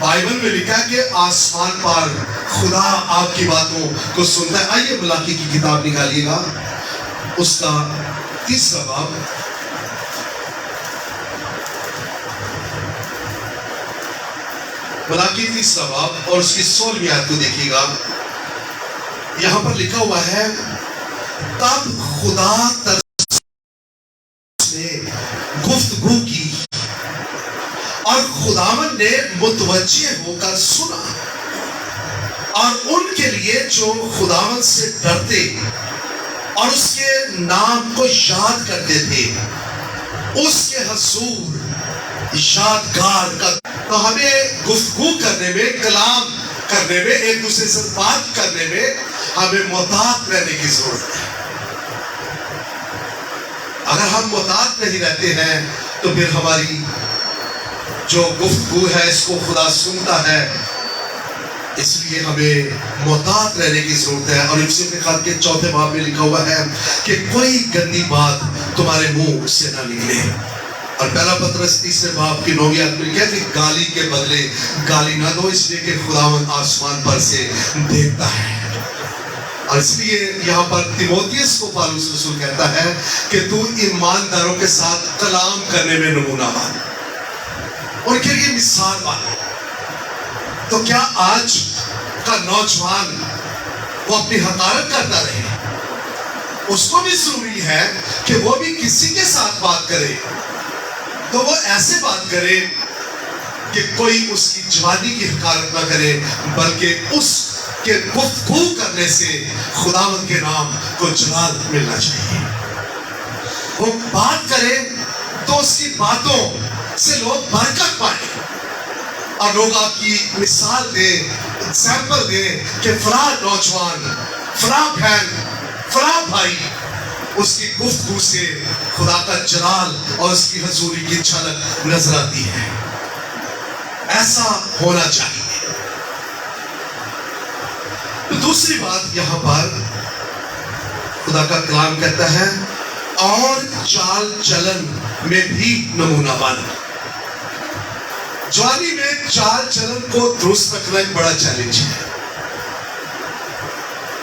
Bible میں لکھا ہے کہ آسمان پر خدا آپ کی باتوں کو سنتا ہے. آئیے ملاکی کی کتاب نکالیے گا, اس کا 3 باب. ملاکی 3 باب اور اس کی 16ویں آیت کو دیکھیے گا. یہاں پر لکھا ہوا ہے, تب خدا نے گفتگو کی اور خداوند نے متوجہ ہو کر سنا, اور ان کے لیے جو خداوند سے ڈرتے اور اس کے نام کو یاد کرتے تھے, اس کے حضور یادگار کا. تو ہمیں گفتگو کرنے میں, کلام کرنے میں, ایک دوسرے سے بات کرنے میں ہمیں محتاط رہنے کی ضرورت ہے. اگر ہم محتاط نہیں رہتے ہیں تو پھر ہماری جو گفتگو ہے اس کو خدا سنتا ہے. اس لیے ہمیں محتاط رہنے کی ضرورت ہے. اور افسیوں کے خط کے 4 باب میں لکھا ہوا ہے کہ کوئی گندی بات تمہارے منہ سے نہ نکلے. اور پہلا پطرس 3 باب کی 9ویں آیت میں لکھا ہے کہ گالی کے بدلے گالی نہ دو, اس لیے کہ خداوند آسمان پر سے دیکھتا ہے. اور اس لیے یہاں پر تیموتھیوس کو پالوس رسول کہتا ہے کہ تو ایمانداروں کے ساتھ کلام کرنے میں نمونہ بن, ان کے لیے مثال بن. تو کیا آج کا نوجوان وہ اپنی حقارت کرتا رہے؟ اس کو بھی ضروری ہے کہ وہ بھی کسی کے ساتھ بات کرے تو وہ ایسے بات کرے کہ کوئی اس کی جوانی کی حقارت نہ کرے, بلکہ اس کے گفتگو کرنے سے خداوند کے نام کو جلال ملنا چاہیے. وہ بات کرے تو اس کی باتوں سے لوگ برکت پائیں اور لوگ آپ کی مثال دیں, ایگزامپل دیں کہ فلاں نوجوان, فلاں بہن, فلاں بھائی, اس کی گفتگو سے خدا کا جلال اور اس کی حضوری کی جھلک نظر آتی ہے. ایسا ہونا چاہیے. دوسری بات یہاں پر خدا کا کلام کہتا ہے, اور چال چلن میں بھی نمونہ بن. جوانی میں چال چلن کو درست رکھنا ایک بڑا چیلنج ہے,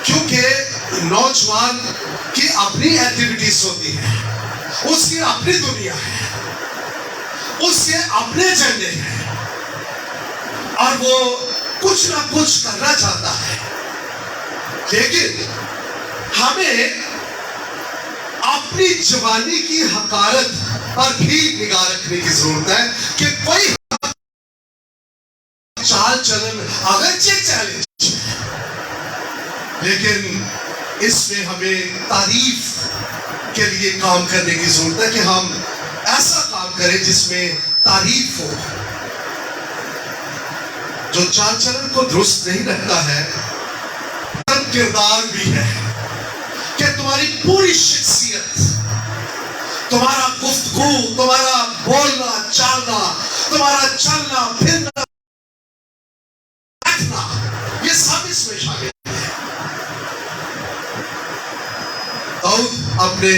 کیونکہ نوجوان کی اپنی ایکٹیویٹیز ہوتی ہیں, اس کی اپنی دنیا ہے, اس کے اپنے ایجنڈے ہیں, اور وہ کچھ نہ کچھ کرنا چاہتا ہے. لیکن ہمیں اپنی جوانی کی حقارت پر بھی نگاہ رکھنے کی ضرورت ہے کہ کوئی چال چلن اگرچہ چیلنج ہے, لیکن اس میں ہمیں تعریف کے لیے کام کرنے کی ضرورت ہے کہ ہم ایسا کام کریں جس میں تعریف ہو. جو چال چلن کو درست نہیں رکھتا ہے, کردار بھی ہے کہ تمہاری پوری شخصیت, تمہارا گفتگو, تمہارا بولنا چالنا, تمہارا چلنا پھرنا, بیٹھنا, یہ سب اس میں شامل ہے. داؤد اپنے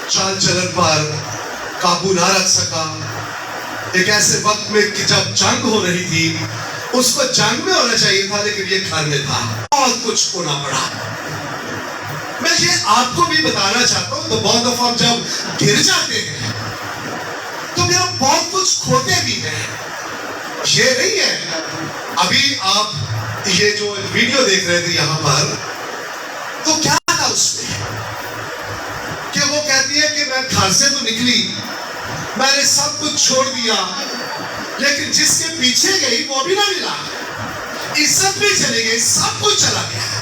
چال چلن پر قابو نہ رکھ سکا. ایک ایسے وقت میں کہ جب جنگ ہو رہی تھی, اس کو جنگ میں ہونا چاہیے تھا لیکن یہ گھر میں تھا, بہت کچھ کھونا پڑا. میں یہ آپ کو بھی بتانا چاہتا ہوں, تو بہت دفعہ جب گر جاتے ہیں تو پھر ہم بہت کچھ کھوتے بھی ہیں. یہ نہیں ہے, ابھی آپ یہ جو ویڈیو دیکھ رہے تھے یہاں پر, تو کیا تھا اس میں کہ وہ کہتی ہے کہ میں گھر سے تو نکلی, میں نے سب کچھ چھوڑ دیا, لیکن جس کے پیچھے گئی وہ بھی نہ ملا, عزت بھی چلی گئی, سب کچھ چلا گیا.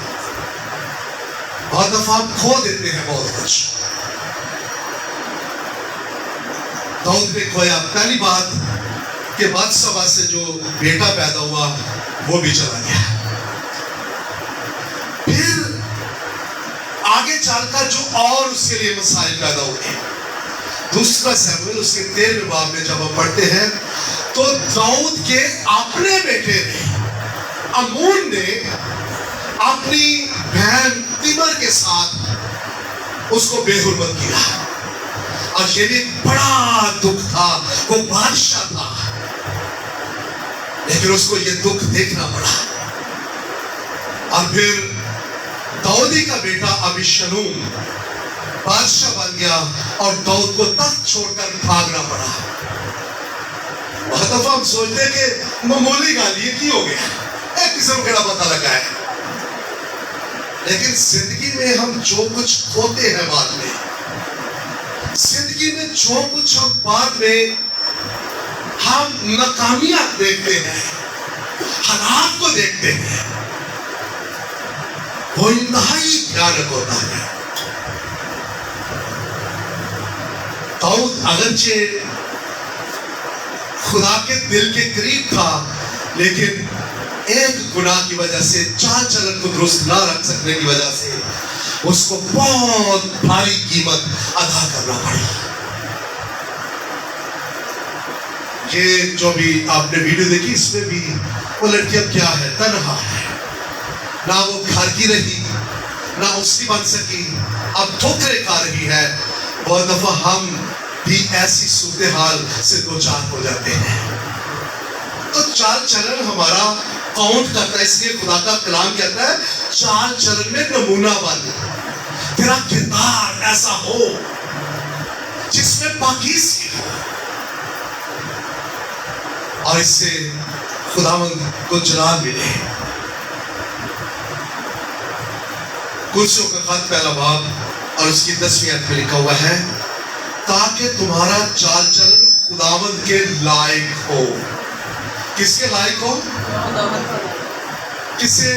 بہت دفعہ ہم کھو دیتے ہیں بہت کچھ. داؤد نے کھویا. پہلی بات کہ باتشبہ سے جو بیٹا پیدا ہوا وہ بھی چلا گیا. پھر آگے چل کر جو اور اس کے لیے مسائل پیدا ہوئے. دوسرا سیموئیل اس کے 13ویں باب میں جب ہم پڑھتے ہیں تو داؤد کے اپنے بیٹے نے, امون نے, اپنی بہن تیمر کے ساتھ اس کو بے حرمت کیا. اور یہ بھی بڑا دکھ تھا. وہ بادشاہ تھا, لیکن اس کو یہ دکھ دیکھنا پڑا. اور پھر داؤدی کا بیٹا ابیشالوم بادشاہ بن گیا اور داؤد کو تخت چھوڑ کر بھاگنا پڑا. بہت دفعہ ہم سوچتے ہیں کہ معمولی گالی کی ہو گیا, ایک قسم کا پتہ لگا ہے. لیکن زندگی میں ہم جو کچھ کھوتے ہیں بعد میں, زندگی میں جو کچھ ہم بعد میں ہم ناکامیاں دیکھتے ہیں, حالات کو دیکھتے ہیں, وہ انتہائی بھیانک ہوتا ہے. داؤد اگرچہ خدا کے دل کے قریب تھا, لیکن ایک گناہ کی وجہ سے, چال چلن کو درست نہ رکھ سکنے کی وجہ سے اس کو بہت بھاری قیمت ادا کرنا پڑی. یہ جو بھی آپ نے ویڈیو دیکھی, اس میں بھی وہ لڑکی اب کیا ہے, تنہا ہے, نہ وہ گھر کی رہی, نہ اس کی بن سکی, اب ٹھوکریں کھا رہی ہے. بہت دفعہ ہم بھی ایسی صورتحال سے دوچار ہو جاتے ہیں. تو چال چلن ہمارا کاؤنٹ کرتا ہے, اس لیے خدا کا کلام کہتا ہے چال چلن میں نمونہ بن, تیرا کردار ایسا ہو جس میں پاکیزگی ہو, اور اس سے خداوند کو جلال ملے. کلسیوں کا خط پہلا باب اور اس کی 10ویں آیت میں لکھا ہوا ہے, تاکہ تمہارا چال چلن خداوند کے لائق ہو. کس کے لائق ہو؟ کسے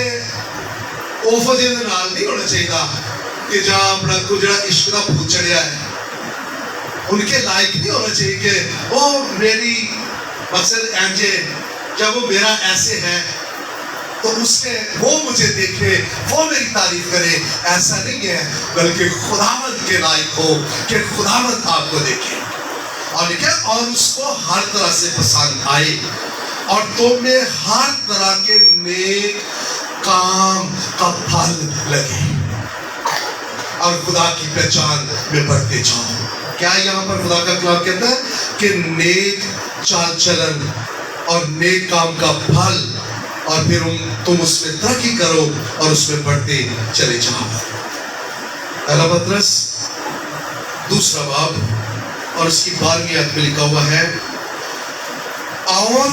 اوفا دے نال نہیں ہونا چاہیے کہ جہاں اپنا کو جڑا عشق دا بھوت چڑھیا ہے, ان کے لائق نہیں ہونا چاہیے کہ وہ میری مقصد اینجے, جب وہ میرا ایسے ہے تو اس سے وہ مجھے دیکھے, وہ میری تعریف کرے. ایسا نہیں ہے, بلکہ خداوند کے لائق ہو کہ خداوند آپ کو دیکھے اور لکھے اور اس کو ہر طرح سے پسند آئے, اور تم میں ہر طرح کے نیک کام کا پھل لگے اور خدا کی پہچان میں بڑھتے جاؤ. کیا یہاں پر خدا کا کلام کہتا ہے کہ نیک چال چلن اور نیک کام کا پھل, اور پھر تم اس میں ترقی کرو اور اس میں بڑھتے چلے جاؤ. پہلا پترس 2 باب اور اس کی 12ویں آیت میں لکھا ہوا ہے, اور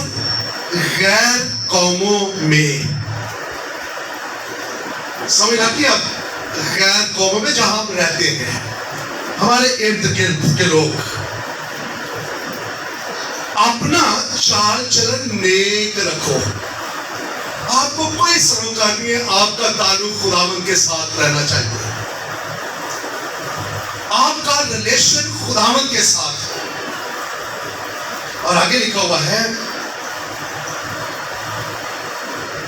غیر قوموں میں, سمجھ آتی ہے اب, غیر قوموں میں جہاں ہم رہتے ہیں, ہمارے ارد گرد کے لوگ, اپنا چال چلن نیک رکھو. آپ کو کوئی سروکار نہیں ہے, آپ کا تعلق خداوند کے ساتھ رہنا چاہیے, آپ کا ریلیشن خداوند کے ساتھ. اور آگے لکھا ہوا ہے,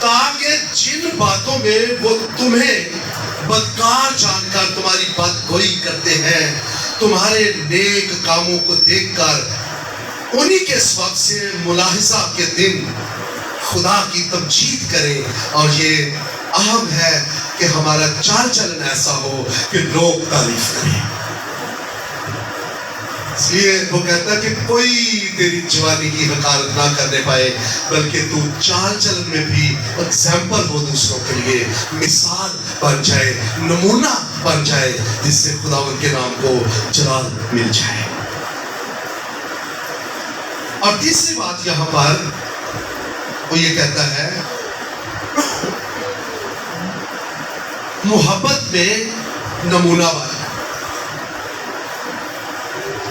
تاکہ جن باتوں میں وہ تمہیں بدکار جان کر تمہاری بدگوئی کرتے ہیں, تمہارے نیک کاموں کو دیکھ کر انہی کے سبب سے ملاحظہ کے دن خدا کی تمجید کرے. اور یہ اہم ہے کہ ہمارا چال چلن ایسا ہو کہ لوگ تعریف کریں. اس لیے وہ کہتا ہے کہ کوئی تیری جوانی کی حقارت نہ کرنے پائے, بلکہ تو چال چلن میں بھی ایگزامپل ہو دوسروں کے لیے, مثال بن جائے, نمونہ بن جائے, جس سے خداوند کے نام کو جلال مل جائے. اور تیسری بات یہاں پر وہ یہ کہتا ہے, محبت میں نمونہ بن.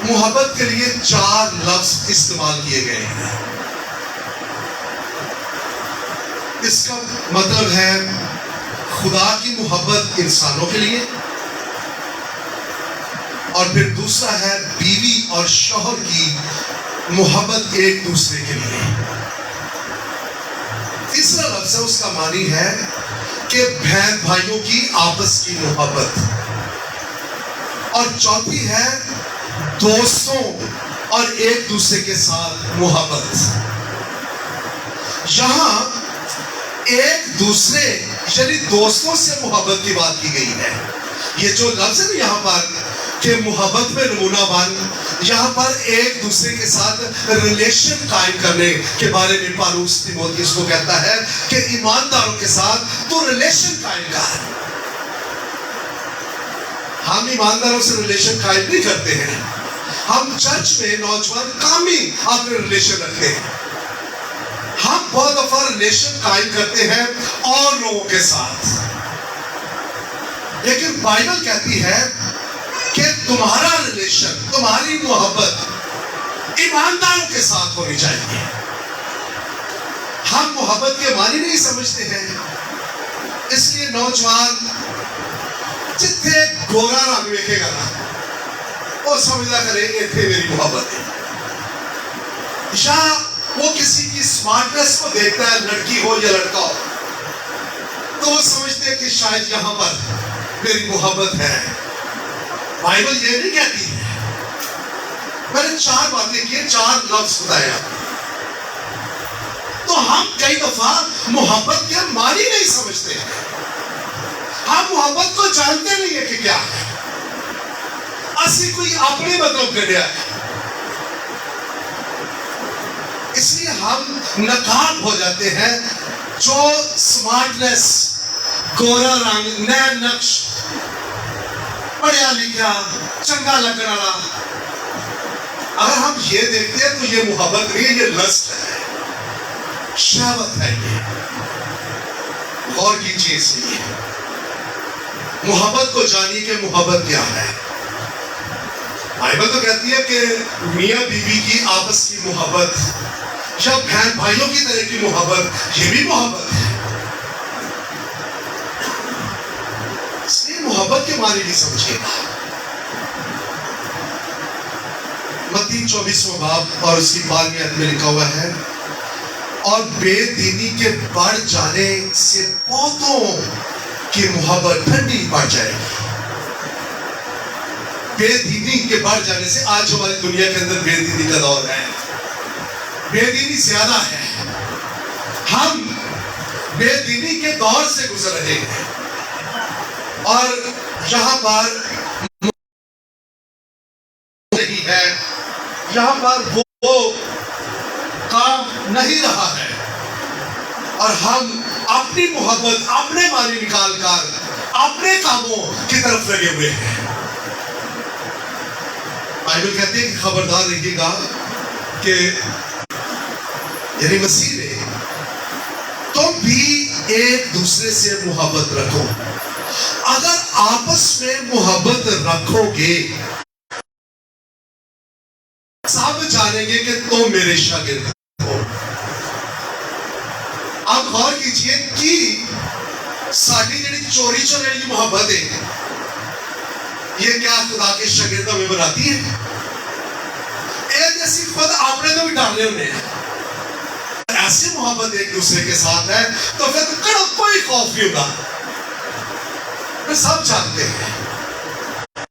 محبت کے لیے 4 لفظ استعمال کیے گئے ہیں. اس کا مطلب ہے خدا کی محبت انسانوں کے لیے, اور پھر دوسرا ہے بیوی اور شوہر کی محبت ایک دوسرے کے لیے. تیسرا لفظ ہے, اس کا معنی ہے کہ بہن بھائیوں کی آپس کی محبت. اور چوتھی ہے دوستوں اور ایک دوسرے کے ساتھ محبت. یہاں ایک دوسرے یعنی دوستوں سے محبت کی بات کی گئی ہے. یہ جو لفظ ہے نا یہاں پر کہ محبت میں نمونہ بن, یہاں پر ایک دوسرے کے ساتھ ریلیشن قائم کرنے کے بارے میں پالوس تیموتھیوس کو کہتا ہے کہ ایمانداروں کے ساتھ تو ریلیشن قائم کر. ہم ایمانداروں سے ریلیشن قائم نہیں کرتے ہیں. ہم چرچ میں نوجوان کامی اپنے ریلیشن رکھتے ہیں. ہم بہت دفعہ ریلیشن قائم کرتے ہیں اور لوگوں کے ساتھ، لیکن بائبل کہتی ہے کہ تمہارا ریلیشن، تمہاری محبت ایمانداروں کے ساتھ ہونی چاہیے. ہم محبت کے معنی نہیں سمجھتے ہیں، اس لیے نوجوان جتنے گورا رنگ دیکھے گا نا وہ سمجھا کرے ایتھے میری محبت ہے. یا وہ کسی کی سمارٹنس کو دیکھتا ہے، لڑکی ہو یا لڑکا ہو، تو وہ سمجھتے ہیں کہ شاید یہاں پر میری محبت ہے. بائبل یہ نہیں کہتی ہے. میں نے 4 باتیں کی، 4 لفظ بتایا. تو ہم کئی دفعہ محبت کے معنی نہیں سمجھتے ہیں. ہم محبت کو جانتے نہیں ہے کہ کیا ہے. اسی کوئی اپنے مطلب کر دیا ہے. اس لیے ہم ناکام ہو جاتے ہیں. جو سمارٹنس، گورا رنگ، نیا نقش، پڑھیا لکھا، چنگا لگنا، اگر ہم یہ دیکھتے ہیں تو یہ محبت نہیں ہے، یہ لسٹ ہے، شہوت ہے. یہ غور کیجیے. اس لیے محبت کو جانیے کہ محبت کیا ہے. بائبل تو کہتی ہے کہ میاں بیوی کی آپس کی محبت یا بہن بھائیوں کی طرح کی محبت، یہ بھی محبت ہے. اس لیے محبت کے معنی نہیں سمجھے گا. متی 24واں باب اور اس کی 12ویں آیت میں لکھا ہوا ہے، اور بے دینی کے بڑھ جانے سے بہتوں کی محبت ٹھنڈی پڑ جائے گی. بے دینی کے بڑھ جانے سے، آج ہماری دنیا کے اندر بے دینی کا دور ہے، بے دینی زیادہ ہے. ہم بے دینی کے دور سے گزر رہے ہیں، اور یہاں پر نہیں ہے، یہاں پر وہ کام نہیں رہا ہے، اور ہم اپنی محبت، اپنے معنی نکال کر اپنے کاموں کی طرف لگے ہوئے ہیں. بائبل کہتے ہیں کہ خبردار رہیے گا کہ یعنی مسیح نے تم بھی ایک دوسرے سے محبت رکھو. اگر آپس میں محبت رکھو گے سب جانیں گے کہ تم میرے شاگرد ہو. آپ غور کیجئے کہ ساری جڑی چوری چوری محبت ہے، یہ کیا خدا کے شاگردوں میں بناتی ہے؟ ایک جیسی خود آپ نے تو بھی ڈالنے ہونے ہیں. ایسی محبت ایک دوسرے کے ساتھ ہے تو پھر کوئی خوف نہیں ہوگا. سب جانتے ہیں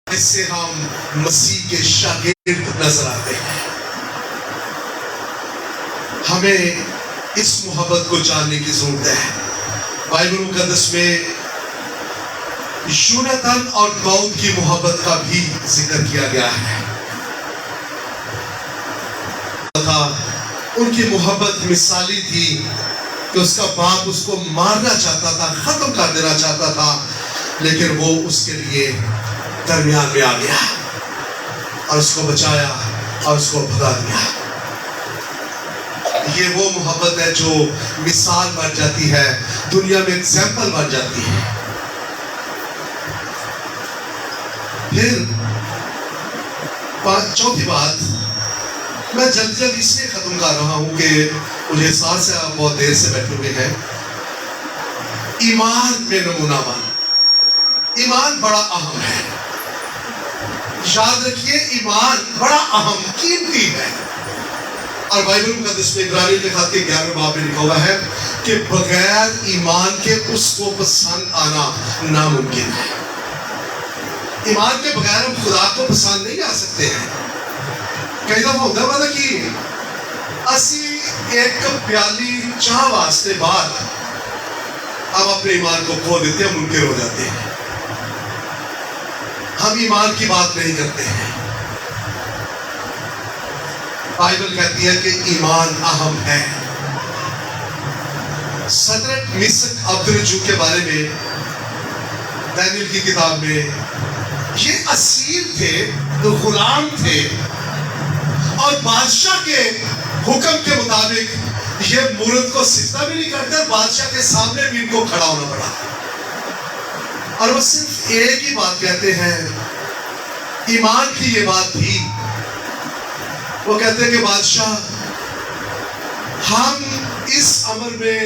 اس سے ہم مسیح کے شاگرد نظر آتے ہیں. ہمیں اس محبت کو جاننے کی ضرورت ہے. بائبل مقدس میں یوناتان اور داؤد کی محبت کا بھی ذکر کیا گیا ہے. ان کی محبت مثالی تھی کہ اس کا باپ اس کو مارنا چاہتا تھا، ختم کر دینا چاہتا تھا، لیکن وہ اس کے لیے درمیان میں آ گیا اور اس کو بچایا اور اس کو بھگا دیا. یہ وہ محبت ہے جو مثال بن جاتی ہے، دنیا میں ایگزامپل بن جاتی ہے. پھر چوتھی بات، میں جلد جلد اس لیے ختم کر رہا ہوں کہ مجھے احساس ہے آپ بہت دیر سے بیٹھے ہوئے ہیں. ایمان میں نمونہ بن. ایمان بڑا اہم ہے. یاد رکھیے ایمان بڑا اہم، قیمتی ہے. اور بائبل مقدس میں عبرانیوں کے خط کے 11ویں باب میں لکھا ہوا ہے کہ بغیر ایمان کے اس کو پسند آنا ناممکن ہے. ایمان کے بغیر ہم خدا کو پسند نہیں آ سکتے ہیں. کئی دفعہ ہوتا ہے کہ اسی ایک پیالی چاہ واسطے بعد ہم اپنے ایمان کو کھو دیتے ہیں، منکر ہو جاتے ہیں. ہم ایمان کی بات نہیں کرتے ہیں. بائبل کہتی ہے کہ ایمان اہم ہے. صدرک میثق عبدالنجو کے بارے میں دانیل کی کتاب میں یہ اسیر تھے، غلام تھے، اور بادشاہ کے حکم کے مطابق یہ مورت کو سجدہ بھی نہیں کرتے، بادشاہ کے سامنے بھی ان کو کھڑا ہونا پڑا. اور وہ صرف ایک ہی بات کہتے ہیں، ایمان کی یہ بات تھی. وہ کہتے ہیں کہ بادشاہ، ہم اس امر میں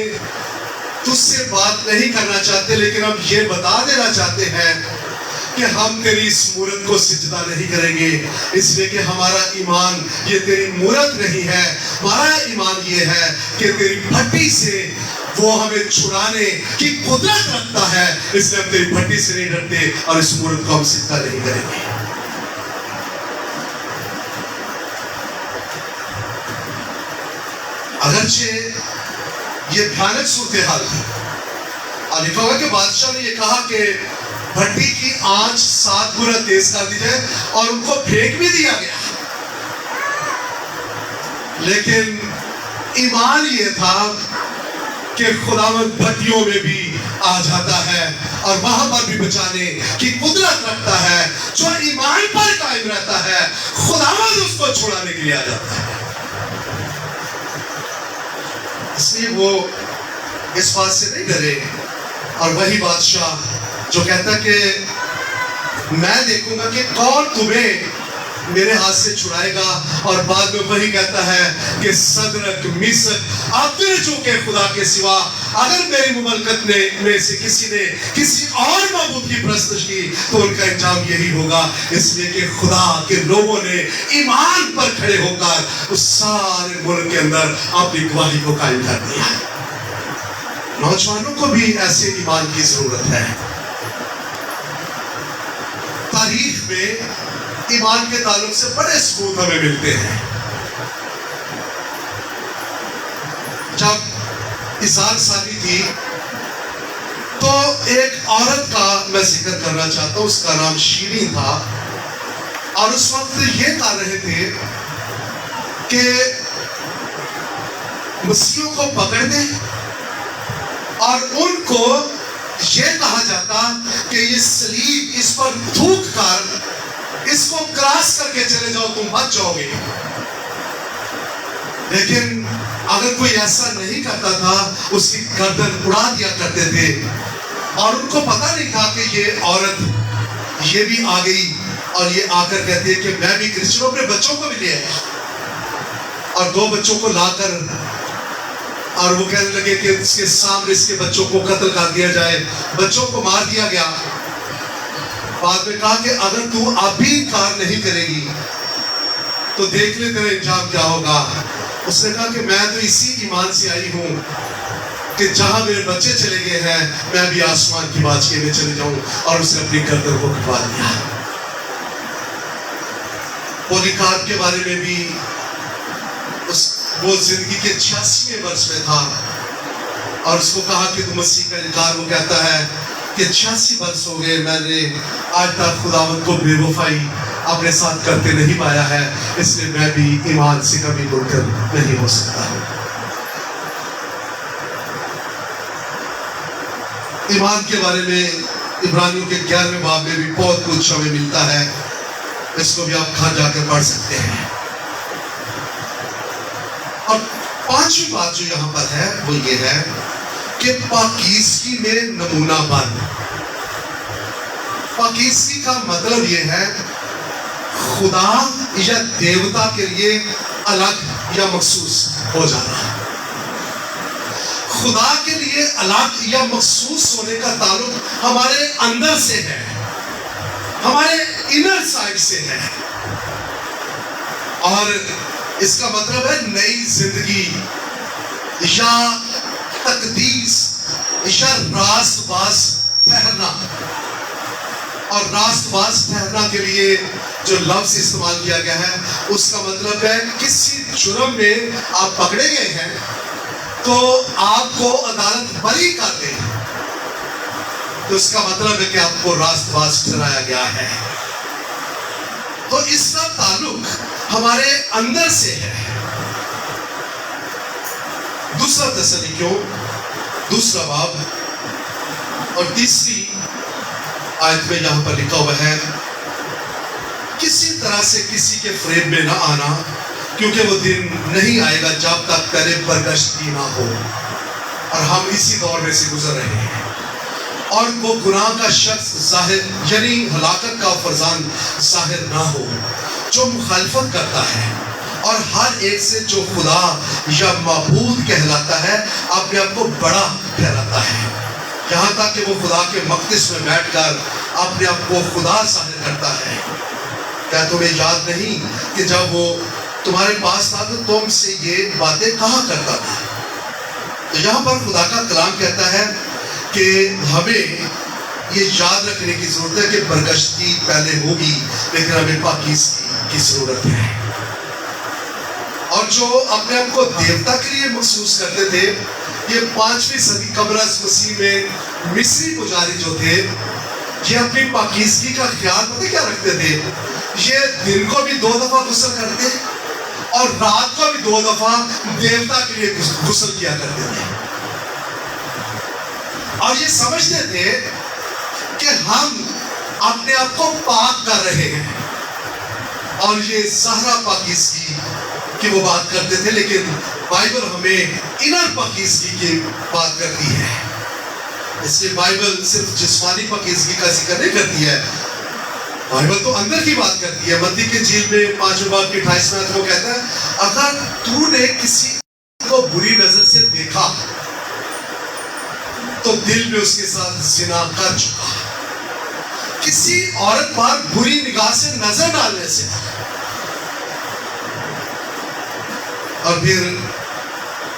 تجھ سے بات نہیں کرنا چاہتے، لیکن ہم یہ بتا دینا چاہتے ہیں کہ ہم تیری اس مورت کو سجدہ نہیں کریں گے، اس لیے کہ ہمارا ایمان یہ تیری مورت نہیں ہے. ہمارا ایمان یہ ہے کہ تیری پھٹی سے وہ ہمیں چھڑانے کی قدرت رکھتا ہے، اس لیے ہم تیری پھٹی سے نہیں ڈرتے اور اس مورت کو ہم سجدہ نہیں کریں گے. اگرچہ یہ بھیانک صورتحال ہے، اور لکھا ہوا کہ بادشاہ نے یہ کہا کہ بھٹی کی آنچ 7 گنا تیز کر دی جائے، اور ان کو پھینک بھی دیا گیا. لیکن ایمان یہ تھا کہ خداوند بھٹیوں میں بھی آ جاتا ہے اور وہاں پر بھی بچانے کی قدرت رکھتا ہے. جو ایمان پر قائم رہتا ہے خداوند اس کو چھڑانے کے لیے آ جاتا ہے. اس لیے وہ اس بات سے نہیں ڈرے. اور وہی بادشاہ جو کہتا ہے کہ میں دیکھوں گا کہ کون تمہیں میرے ہاتھ سے چھڑائے گا، اور بعد میں وہی کہتا ہے کہ صدرک میثق عبدالنجو کے خدا کے سوا اگر میری مملکت میں سے کسی نے کسی اور معبود کی پرستش کی تو ان کا انجام یہی ہوگا. اس لیے کہ خدا کے لوگوں نے ایمان پر کھڑے ہو کر اس سارے ملک کے اندر اپنی گواہی کو قائم کر دیا. نوجوانوں کو بھی ایسے ایمان کی ضرورت ہے. تاریخ میں ایمان کے تعلق سے بڑے ثبوت ہمیں ملتے ہیں. جب اظہار ثانی تھی تو ایک عورت کا میں ذکر کرنا چاہتا ہوں، اس کا نام شیرین تھا، اور اس وقت یہ کہہ رہے تھے کہ مسیحیوں کو پکڑ دیں اور ان کو یہ کہا جاتا کہ یہ صلیب اس پر تھوک کر اس کو کراس کر کے چلے جاؤ، تم بچ جاؤ گے. لیکن اگر کوئی ایسا نہیں کرتا تھا اس کی گردن اڑا دیا کرتے تھے. اور ان کو پتہ نہیں تھا کہ یہ عورت یہ بھی آ گئی اور یہ آ کر کہتی ہے کہ میں بھی کرسچن ہوں. اپنے بچوں کو بھی لے آئے اور 2 بچوں کو لا کر اور وہ کہنے لگے کہ اس کے سامنے اس کے بچوں کو قتل کر دیا جائے. بچوں کو مار دیا گیا. بعد میں کہا کہ اگر تو اب بھی انکار نہیں کرے گی تو دیکھ لے تیرا انجام کیا ہوگا. اس نے کہا کہ میں تو اسی ایمان سے آئی ہوں کہ جہاں میرے بچے چلے گئے ہیں میں بھی آسمان کی بادشاہی میں چلے جاؤں. اور اس نے اپنی گردن کو کٹوا دیا. پولیکارپ کے بارے میں بھی وہ زندگی کے 86ویں برس میں تھا اور اس کو کہا کہ تم مسیح کا انکار. وہ کہتا ہے کہ 86 برس ہو گئے، میں نے آج تک خداوند کو بے وفائی اپنے ساتھ کرتے نہیں پایا ہے، اس لیے میں بھی ایمان سے کبھی منکر نہیں ہو سکتا. ایمان کے بارے میں عبرانیوں کے 11ویں باب میں بھی بہت کچھ ہمیں ملتا ہے. اس کو بھی آپ گھر جا کر پڑھ سکتے ہیں. اور 5ویں بات جو یہاں پر ہے وہ یہ ہے کہ پاکیزگی میں نمونہ بن. پاکیزگی کا مطلب یہ ہے خدا یا دیوتا کے لیے الگ یا مخصوص ہو جانا. خدا کے لیے الگ یا مخصوص ہونے کا تعلق ہمارے اندر سے ہے، ہمارے انر سائڈ سے ہے. اور اس کا مطلب ہے نئی زندگی یا تقدیس یا راست باز ٹھہرنا. اور راست باز ٹھہرنا کے لیے جو لفظ استعمال کیا گیا ہے اس کا مطلب ہے کسی جرم میں آپ پکڑے گئے ہیں تو آپ کو عدالت بری کر دے تو اس کا مطلب ہے کہ آپ کو راست باز ٹھہرایا گیا ہے. تو اس کا تعلق ہمارے اندر سے ہے. دوسرا تسلنیکیوں دوسرا باب اور تیسری آیت میں یہاں پر لکھا ہوا ہے، کسی طرح سے کسی کے فریب میں نہ آنا، کیونکہ وہ دن نہیں آئے گا جب تک پہلے برگشتی نہ ہو. اور ہم اسی دور میں سے گزر رہے ہیں، اور وہ گناہ کا شخص ظاہر یعنی ہلاکت کا فرزان ظاہر نہ ہو، جو مخالفت کرتا ہے اور ہر ایک سے جو خدا یا معبود کہلاتا ہے اپنے آپ کو بڑا ٹھہراتا ہے، یہاں تک کہ وہ خدا کے مقدس میں بیٹھ کر اپنے آپ کو خدا ظاہر کرتا ہے. کیا تمہیں یاد نہیں کہ جب وہ تمہارے پاس تھا تو تم سے یہ باتیں کہا کرتا تھا؟ تو یہاں پر خدا کا کلام کہتا ہے کہ ہمیں یہ یاد رکھنے کی ضرورت ہے کہ برگشتی پہلے ہوگی، لیکن ہمیں پاکیزگی کی ضرورت ہے. اور جو اپنے آپ کو دیوتا کے لیے محسوس کرتے تھے، یہ 5ویں صدی قبل از مسیح میں مصری پجاری جو تھے، یہ اپنی پاکیزگی کا خیال پتہ کیا رکھتے تھے؟ یہ دن کو بھی 2 دفعہ غسل کرتے اور رات کو بھی 2 دفعہ دیوتا کے لیے غسل کیا کرتے تھے. اور یہ سمجھتے تھے کہ ہم اپنے آپ کو پاک کر رہے ہیں، اور یہ ظاہرہ پاکیزگی کی وہ بات کرتے تھے. لیکن بائبل ہمیں انر پاکیزگی کی بات کرتی ہے. اس لیے بائبل صرف جسمانی پاکیزگی کا ذکر نہیں کرتی ہے، بائبل تو اندر کی بات کرتی ہے. متی کے انجیل میں 5ویں باب کی 28ویں آیت میں کہتا ہے، اگر تو نے کسی کو بری نظر سے دیکھا تو دل میں اس کے ساتھ زنا کر چکا. کسی عورت پر بری نگاہ سے نظر ڈالنے سے. اور پھر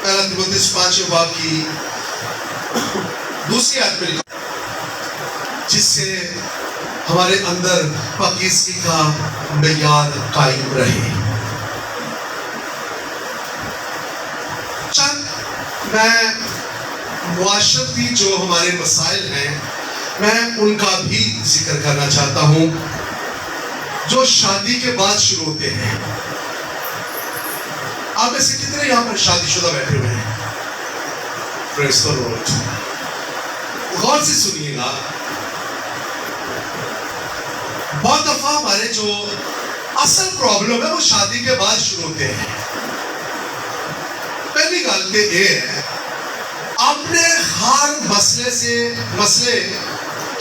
پہلا تیموتھیوس 5ویں باب کی دوسری آیت میں لکھا، جس سے ہمارے اندر پاکیزگی کا معیار قائم رہے. چند میں معاشرتی جو ہمارے مسائل ہیں میں ان کا بھی ذکر کرنا چاہتا ہوں، جو شادی کے بعد شروع ہوتے ہیں. آپ میں سے کتنے یہاں پر شادی شدہ بیٹھے ہوئے ہیں؟ پریز دی لارڈ. غور سے سنیے گا، بہت دفعہ ہمارے جو اصل پرابلم ہے وہ شادی کے بعد شروع ہوتے ہیں. پہلی غلطی یہ ہے، اپنے ہر مسئلے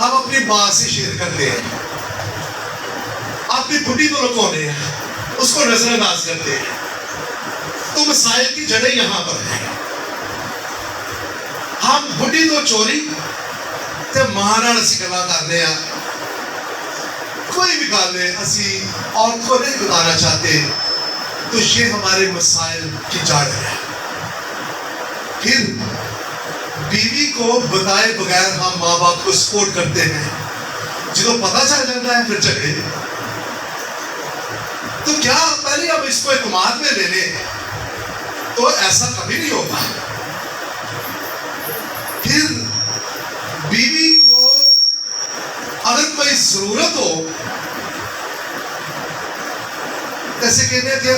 ہم اپنی ماں سے شیئر کرتے ہیں. اپنی بڈی تو لکونے ہیں، اس کو نظر انداز کرتے ہیں. تو مسائل کی جڑیں یہاں پر ہیں. ہم بڈی تو چوری تے ماں نال اسی گلاں کرنے ہیں. کوئی بھی گل ہے اسی عورت کو نہیں بتانا چاہتے، تو یہ ہمارے مسائل کی جڑ ہے. پھر بیوی کو بتائے بغیر ہم ماں باپ کو سپورٹ کرتے ہیں، جدو پتہ چل جاتا ہے پھر جھگڑے. تو کیا پہلے اب اس کو اعتماد میں لے لیں تو ایسا کبھی نہیں ہوگا. پھر بیوی کو اگر کوئی ضرورت ہو، جیسے کہتے ہیں کہ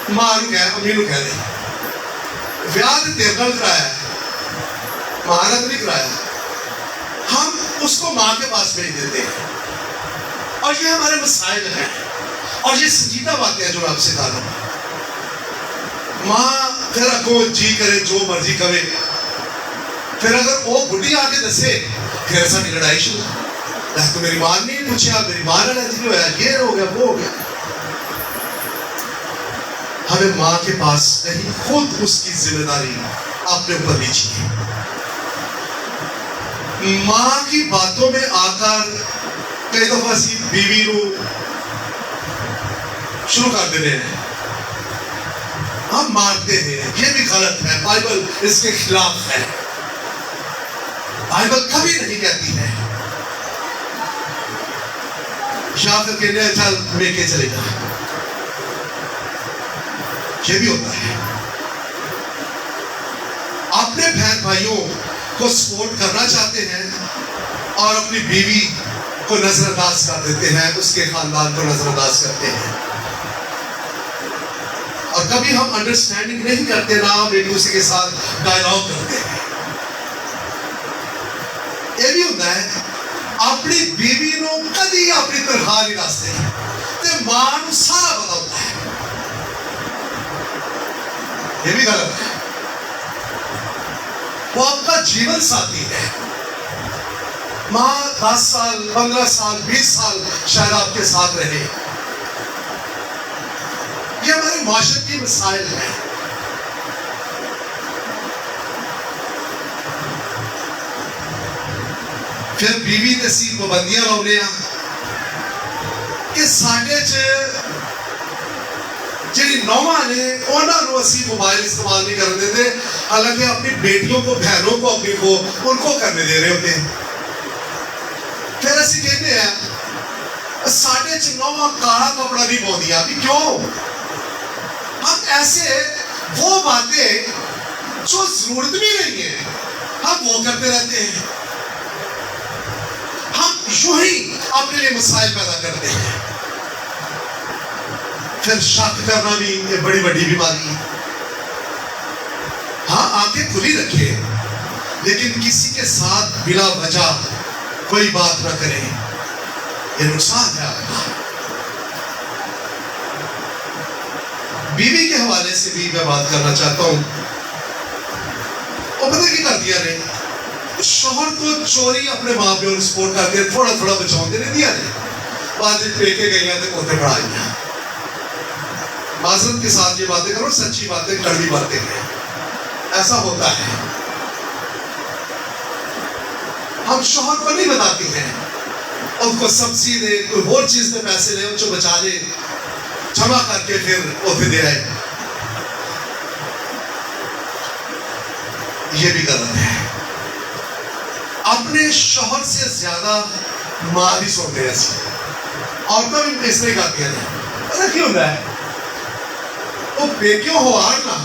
ماں نو کہہ امی نو کہہ دے، بیاہ تیرے نال کرایا ہے، ماں نال نہیں کرایا، ہم اس کو ماں کے پاس بھیج دیتے ہیں. اور یہ ہمارے مسائل ہیں، اور یہ سنجیدہ باتیں ہیں جو میں آپ سے کہا رہا ہوں. ماں پھر اگوں جی کرے جو مرضی کرے، پھر اگر وہ بڈھی آ کے دسے پھر ساری لڑائی شروع. تو میری ماں نے نہیں پوچھا، میری ماں نے نہیں ہوا، یہ ہو گیا وہ ہو گیا. ہمیں ماں کے پاس نہیں، خود اس کی ذمہ داری اپنے اوپر لیجیے. ماں کی باتوں میں آ کر کئی دفعہ سی بیوی کو شروع کر دیتے ہیں، ہم مارتے ہیں. یہ بھی غلط ہے، بائبل اس کے خلاف ہے. بائبل کبھی نہیں کہتی ہے یا پھر کہنے چل لے کے چلے جا. یہ بھی ہوتا ہے. اپنے بہن بھائیوں کو سپورٹ کرنا چاہتے ہیں اور اپنی بیوی کو نظر انداز کر دیتے ہیں، اس کے خاندان کو نظر انداز کرتے ہیں، اور کبھی ہم انڈرسٹینڈنگ نہیں کرتے، نہ ہم ایک دوسرے کے ساتھ ڈائلاگ کرتے ہیں۔ یہ بھی ہوتا ہے اپنی بیوی نو کدی اپنی تنخواہ نہیں دستے تے ماں نو سارا پتا ہوتا ہے، یہ بھی غلط ہے۔ وہ آپ کا جیون ساتھی ہے، ماں 10 سال 15 سال 20 سال شاید آپ کے ساتھ رہے، یہ ہمارے معاشرتی مسائل ہیں۔ پھر بیوی تے سی پابندیاں لاؤنے ہیں کہ ساڈے جی نوواں نے انہاں نو اسی موبائل استعمال نہیں کرنے دیتے، حالانکہ اپنی بیٹیوں کو، بہنوں کو، اپنی کو ان کو کرنے دے رہے ہوتے ہیں۔ پھر اسی کہتے ہیں ساڈے نوواں کالا کپڑا نہیں پاؤندیاں، بھی کیوں؟ ہم ایسے وہ باتیں جو ضرورت بھی نہیں ہے ہم وہ کرتے رہتے ہیں، ہم یوں ہی اپنے لیے مسائل پیدا کرتے ہیں۔ پھر شک کرنا بھی یہ بڑی بڑی بیماری ہے۔ ہاں آنکھیں کھلی رکھے لیکن کسی کے ساتھ بلا وجہ کوئی بات نہ کرے، یہ نقصان ہے آپ کا۔ بیوی کے حوالے سے بھی میں بات کرنا چاہتا ہوں۔ وہ پتہ کی کر دیا نے شوہر کو چوری اپنے ماں پیوں نے سپورٹ کر دیا، تھوڑا تھوڑا بچاؤں دے دیا نے، بعد پیکے گئی ہیں تو کوتے پڑھائیاں۔ معذرت کے ساتھ یہ باتیں کرو، سچی باتیں، کڑوی باتیں ہیں، ایسا ہوتا ہے۔ ہم شوہر کو نہیں بتاتے ہیں، ان کو سبزی دے، کوئی اور چیز دے، پیسے لے، ان کو بچا لے، جمع کر کے پھر اوتے دے آئے، یہ بھی غلط ہے۔ اپنے شوہر سے زیادہ ماں بھی سنتے ہیں، عورتوں بھی اس طرح کرتی ہیں۔ پتہ کیوں ہوتا ہے؟ وہ بیکیوں ہو آنا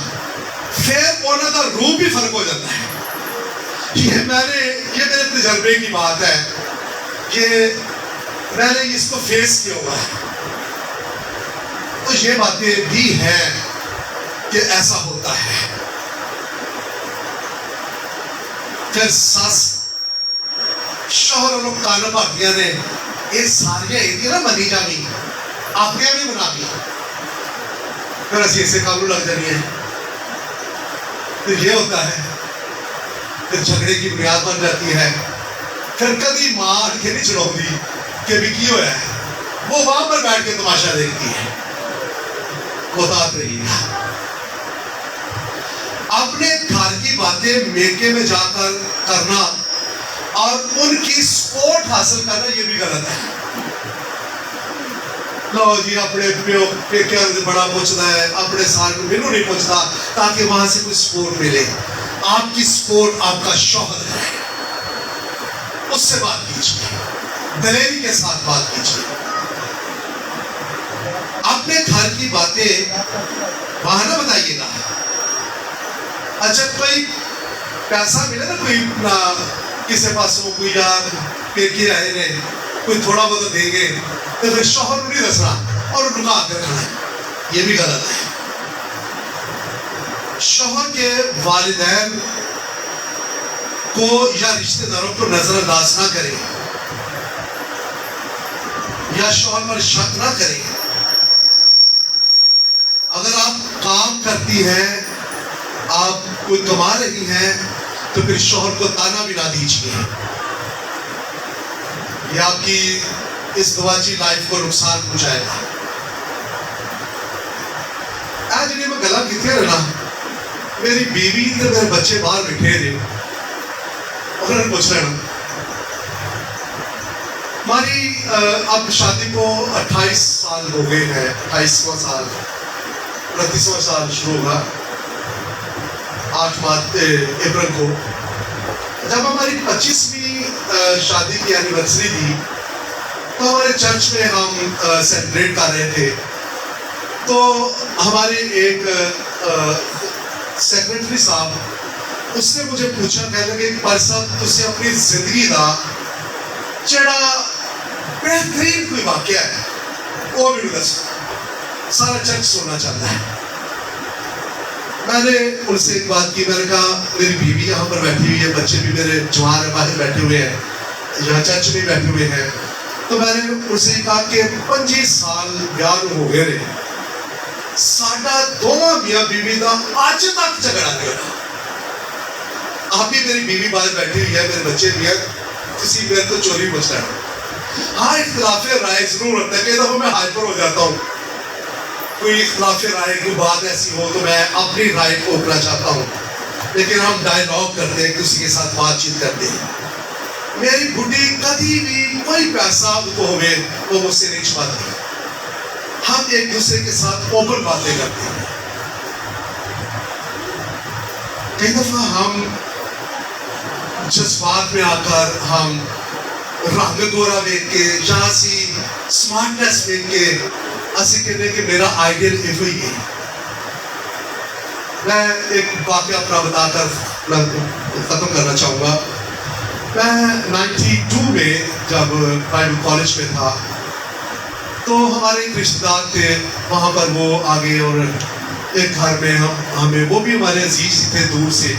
پھر انہوں کا روح بھی فرق ہو جاتا ہے۔ یہ میرے تجربے کی بات ہے کہ میں نے اس کو فیس کیا ہوا ہے، تو یہ باتیں بھی ہیں کہ ایسا ہوتا ہے۔ پھر ساس شوہر اور کانا بھاگیاں نے یہ ساریاں ایک نا منی جانی اپنے بھی بنا دی، پھر اسی اسے قابو لگ جانی ہے، پھر یہ ہوتا ہے، پھر جھگڑے کی بنیاد بن جاتی ہے۔ پھر کبھی ماں اٹھ کے نہیں چڑھاؤں دی کہ بھی کی ہوا ہے، وہ وہاں پر بیٹھ کے تماشا دیکھتی ہے، کوتاہت رہی ہے۔ اپنے گھر کی باتیں میکے میں جا کر کرنا اور ان کی سپورٹ حاصل کرنا یہ بھی غلط ہے۔ لو جی اپنے پیکے سے بڑا پوچھتا ہے، اپنے سال کو مینوں نہیں پوچھتا، تاکہ وہاں سے کوئی سپورٹ ملے۔ آپ کی سپورٹ آپ کا شوہر ہے، اس سے بات کیجیے، دلیری کے ساتھ بات کیجیے۔ اپنے گھر کی باتیں وہاں نہ بتائیے گا۔ اچھا کوئی پیسہ ملے نا، کوئی کسی پاسوں کوئی یار پیکے آئے نے کوئی تھوڑا بہت دیں گے تو پھر شوہر کو نہیں دسنا اور لکا کے رکھنا ہے، یہ بھی غلط ہے۔ شوہر کے والدین کو یا رشتہ داروں کو نظر انداز نہ کرے یا شوہر پر شک نہ کرے۔ اگر آپ کام کرتی ہیں، آپ کوئی کما رہی ہیں، تو پھر شوہر کو تانا بھی نہ دیجیے، یہ آپ کی اس گواچی لائف کو نقصان پہنچائے گا۔ آج جنہیں میں گلا کتنے رہنا، میری بیوی تے میرے بچے باہر بیٹھے تھے، انہوں نے پوچھ رہا ہماری اب شادی کو 28 سال ہو گئے ہیں، 28واں سال 29واں سال شروع ہوگا 8 مارچ اپریل کو۔ جب ہماری 25ویں شادی کی اینیورسری تھی تو ہمارے چرچ میں ہم سیلیبریٹ کر رہے تھے، تو ہمارے ایک سیکرٹری صاحب اس نے مجھے پوچھا، کہنے لگے کہ پال صاحب تسی اپنی زندگی دا جڑا بہترین کوئی واقعہ ہے وہ بھی دس سارا چرچ سننا چاہتا ہے. میں نے ان سے ایک بات کی, میں نے کہا میری بیوی یہاں پر بیٹھی ہوئی ہے, بچے بھی میرے جوان ہیں باہر بیٹھے ہوئے ہیں, یہاں چرچ میں بیٹھے ہوئے ہیں, تو میں نے ان سے کہا کہ 25 سال بیاہ ہو گئے رہے, ساڈا دونوں میاں بیوی دا اج تک جھگڑا نہیں ہونا. آپ بھی میری بیوی باہر بیٹھی ہوئی ہے, میرے بچے بھی ہیں, کسی میرے تو چوری بچنا ہے. ہاں اختلاف رائے ضرور ہوتا ہے, کئی دفعہ میں ہائپر ہو جاتا ہوں, کوئی اختلاف رائے کوئی بات ایسی ہو تو میں اپنی رائے کو اوپرا چاہتا ہوں, لیکن ہم ڈائیلاگ کرتے ہیں, کسی کے ساتھ بات چیت کرتے ہیں. میری بڈھی کبھی بھی کوئی پیسہ کو ہوئے وہ مجھ سے نہیں چھپاتی, ہم ایک دوسرے کے ساتھ اوپن باتیں کرتے ہیں. کئی دفعہ ہم جذبات میں آ کر ہم رنگ گورا دیکھ کے یا سی سمارٹنس دیکھ کے اسی کہنے کہ میرا آئیڈیل ایف ہی ہے. میں ایک واقعہ اپنا بتا کر ختم کرنا چاہوں گا. میں 92 میں جب بائبل کالج میں تھا تو ہمارے ایک رشتہ دار تھے وہاں پر, وہ آگے اور ایک گھر میں ہمیں وہ بھی ہمارے عزیز تھے دور سے,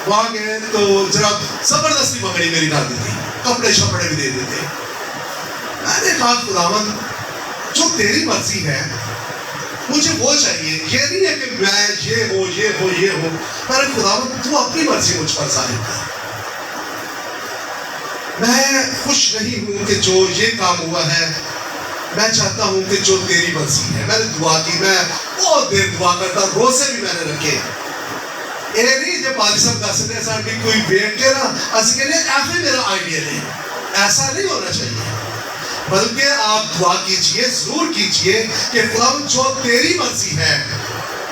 وہاں گئے تو ذرا زبردستی پکڑی میری کر دی تھی, کپڑے شپڑے بھی دے دیتے. میں نے کہا خداوند جو تیری مرضی ہے مجھے وہ چاہیے, یہ نہیں ہے کہ میں یہ ہو یہ ہو یہ ہو. میں نے خداوند تو اپنی مرضی مجھ پر ظاہر کر, میں خوش نہیں ہوں کہ جو یہ کام ہوا ہے, میں چاہتا ہوں کہ جو تیری مرضی ہے. میں نے دعا کی, میں بہت دیر دعا کرتا, روزے بھی میں نے رکھے. یہ نہیں جب بادی صاحب دس دے ساڑی کوئی بیٹھ کے نا اسی کہنے ایسے میرا آئیڈیل ہے, ایسا نہیں ہونا چاہیے. بلکہ آپ دعا کیجئے, ضرور کیجئے کہ خداوند جو تیری مرضی ہے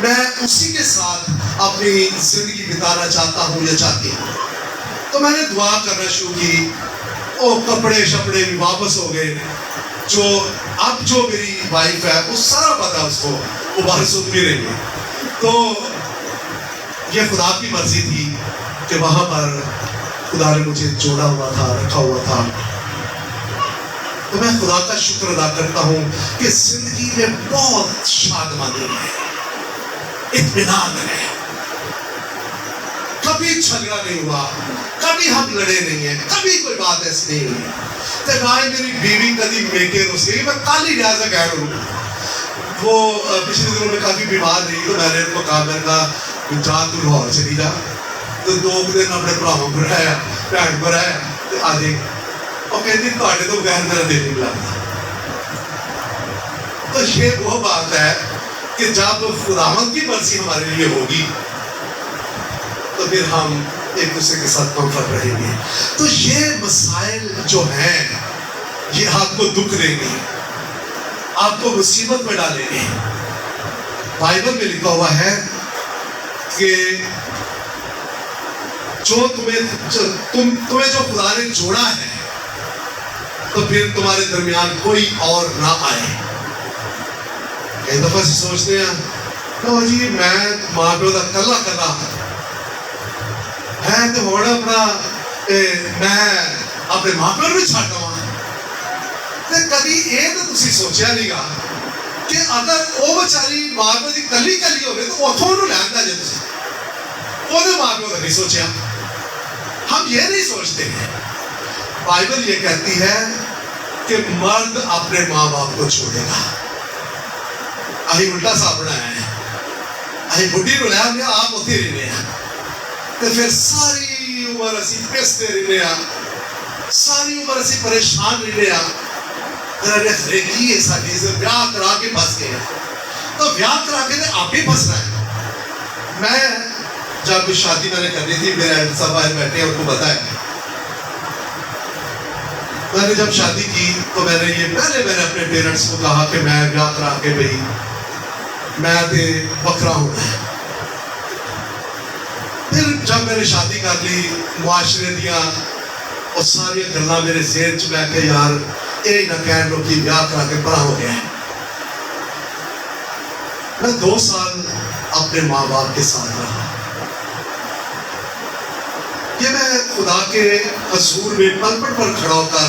میں اسی کے ساتھ اپنی زندگی بتانا چاہتا ہوں یا چاہتی ہوں. تو میں نے دعا کرنا شروع کی, وہ کپڑے شپڑے بھی واپس ہو گئے. جو اب جو میری وائف ہے وہ سارا پتا اس کو, وہ باہر سن بھی رہی ہے. تو یہ خدا کی مرضی تھی کہ وہاں پر خدا نے مجھے جوڑا ہوا تھا, رکھا ہوا تھا. تو میں خدا کا شکر ادا کرتا ہوں کہ زندگی میں بہت شادمانی ہے, اطمینان ہے, کبھی جھگڑا نہیں ہوا, کبھی ہم لڑے نہیں ہیں, کبھی کوئی بات ایسی نہیں ہوئی. تو بھائی میری بیوی کبھی میکے روز گئی, میں کل ہی جائزہ کہہ رہا ہوں, وہ پچھلے دنوں میں کافی بیمار رہی, تو میں نے ان کو کہا, میں نے کہا جا تو لاہور چلی جا, تو 2 دن اپنے بھراؤں کو رہا بھن کو رہا تو آ جائے. اور کہتی تھوڑے تو بغیر میرا دل نہیں لگتا. تو یہ وہ بات ہے کہ جب خداوند کی مرضی ہمارے لیے ہوگی تو پھر ہم ایک دوسرے کے ساتھ کمفرٹ رہیں گے. تو یہ مسائل جو ہیں یہ آپ کو دکھ دیں گے, آپ کو مصیبت میں ڈالیں گے. بائبل میں لکھا ہوا ہے کہ جو تمہیں جو خدا نے جوڑا ہے تو پھر تمہارے درمیان کوئی اور نہ آئے. کئی دفعہ سے سوچتے ہیں تو جی میں ماں پیو کا کلا کرنا ہے تو ہونا اپنا میں اپنے ماں پیو بھی چھڈ دوا. کبھی یہ تو تسی سوچیا نہیں گا کہ اگر وہ بیچاری ماں پیو کی کلی کلی ہوگی تو اتوں انہوں لیندا جے تسی, وہ ماں پیو کا نہیں سوچیا. ہم یہ نہیں سوچتے ہیں. بائبل یہ کہتی ہے کہ مرد اپنے ماں باپ کو چھوڑے گا. اہی الٹا سا بنایا ہے, اہی بڈھی کو لیا گیا آپ اتنے رہنے ہیں, تو پھر ساری عمر اسی پستے رہنے ہیں, ساری عمر اسی پریشان رہنے ہیں. ریکی ہے ساری سے بیاہ کرا کے پھنس گئے ہیں, تو بیاہ کرا کے آپ ہی پھنسنا ہے. میں جب شادی میں نے کرنی تھی, میرے صاحب باہر بیٹھے ہیں, ان کو پتا ہے میں نے جب شادی کی تو میں نے یہ پہلے میں نے اپنے پیرنٹس کو کہا کہ میں بیاہ کرا کے بھئی میں تے بکرا ہوں. پھر جب میں نے شادی کر لی, معاشرے دیا اور ساری گلاں میرے ذہن چ بیٹھ کے یار یہ نہ کہہ لو کہ بیاہ کرا کے بڑا ہو گیا ہے. میں 2 سال اپنے ماں باپ کے ساتھ رہا. یہ میں خدا کے حضور میں پلپٹ پر کھڑا ہو کر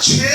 6